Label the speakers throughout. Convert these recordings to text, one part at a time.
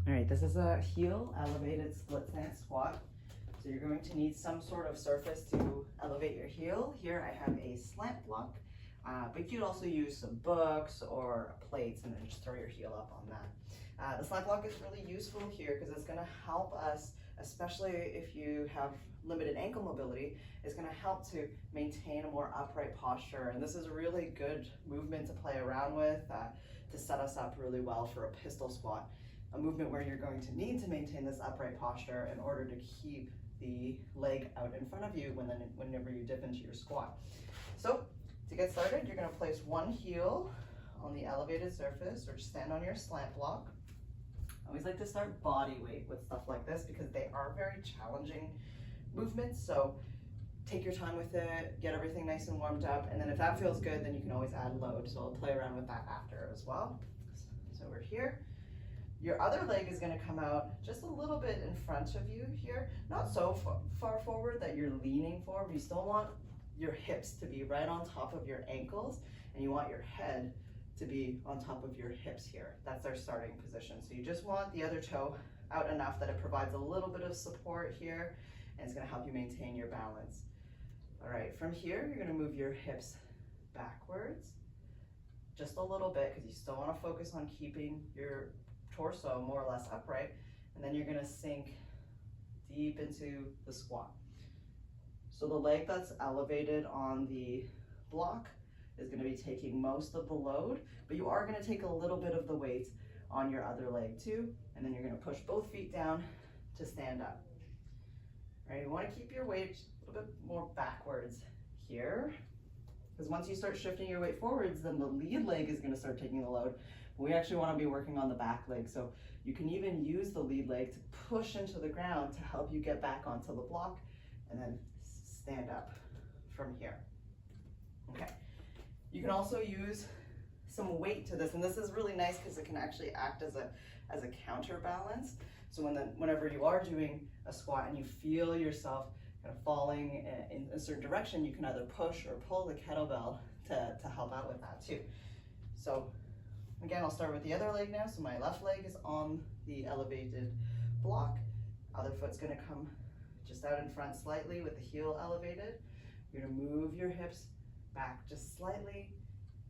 Speaker 1: All right, this is a heel elevated split stance squat. So you're going to need some sort of surface to elevate your heel. Here I have a slant block, but you could also use some books or plates and then just throw your heel up on that. The slant block is really useful here because it's gonna help us, especially if you have limited ankle mobility, it's gonna help to maintain a more upright posture. And this is a really good movement to play around with to set us up really well for a pistol squat. A movement where you're going to need to maintain this upright posture in order to keep the leg out in front of you whenever you dip into your squat. So to get started, you're going to place one heel on the elevated surface or just stand on your slant block. I always like to start body weight with stuff like this because they are very challenging movements. So take your time with it, get everything nice and warmed up, and then if that feels good, then you can always add load. So I'll play around with that after as well. So we're here. Your other leg is going to come out just a little bit in front of you here, not so far forward that you're leaning forward, but you still want your hips to be right on top of your ankles, and you want your head to be on top of your hips here. That's our starting position. So you just want the other toe out enough that it provides a little bit of support here, and it's going to help you maintain your balance. All right, from here, you're going to move your hips backwards just a little bit because you still want to focus on keeping your torso more or less upright, and then you're going to sink deep into the squat. So the leg that's elevated on the block is going to be taking most of the load, but you are going to take a little bit of the weight on your other leg too, and then you're going to push both feet down to stand up. All right, you want to keep your weight a little bit more backwards here, because once you start shifting your weight forwards, then the lead leg is going to start taking the load. We actually want to be working on the back leg, so you can even use the lead leg to push into the ground to help you get back onto the block and then stand up from here. Okay, you can also use some weight to this, and this is really nice because it can actually act as a counterbalance. So whenever you are doing a squat and you feel yourself kind of falling in a certain direction, you can either push or pull the kettlebell to help out with that too. So again, I'll start with the other leg now. So my left leg is on the elevated block. Other foot's gonna come just out in front slightly with the heel elevated. You're gonna move your hips back just slightly,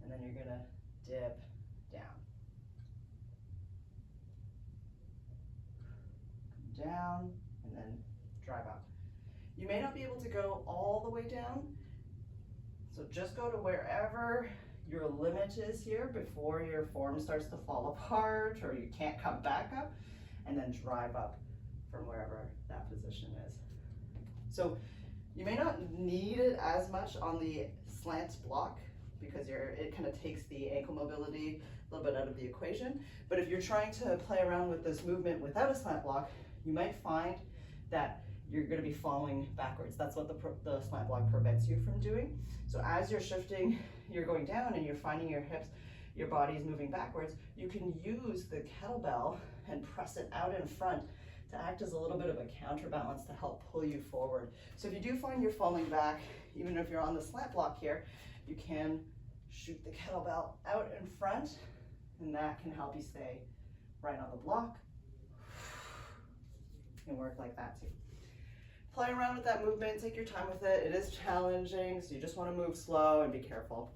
Speaker 1: and then you're gonna dip down. Come down, and then drive up. You may not be able to go all the way down, so just go to wherever your limit is here before your form starts to fall apart or you can't come back up, and then drive up from wherever that position is. So you may not need it as much on the slant block because it kind of takes the ankle mobility a little bit out of the equation. But if you're trying to play around with this movement without a slant block, you might find that you're going to be falling backwards. That's what the slant block prevents you from doing. So as you're shifting, you're going down and you're finding your hips, your body is moving backwards, you can use the kettlebell and press it out in front to act as a little bit of a counterbalance to help pull you forward. So if you do find you're falling back, even if you're on the slant block here, you can shoot the kettlebell out in front, and that can help you stay right on the block. And work like that too. Play around with that movement, take your time with it. It is challenging, so you just want to move slow and be careful.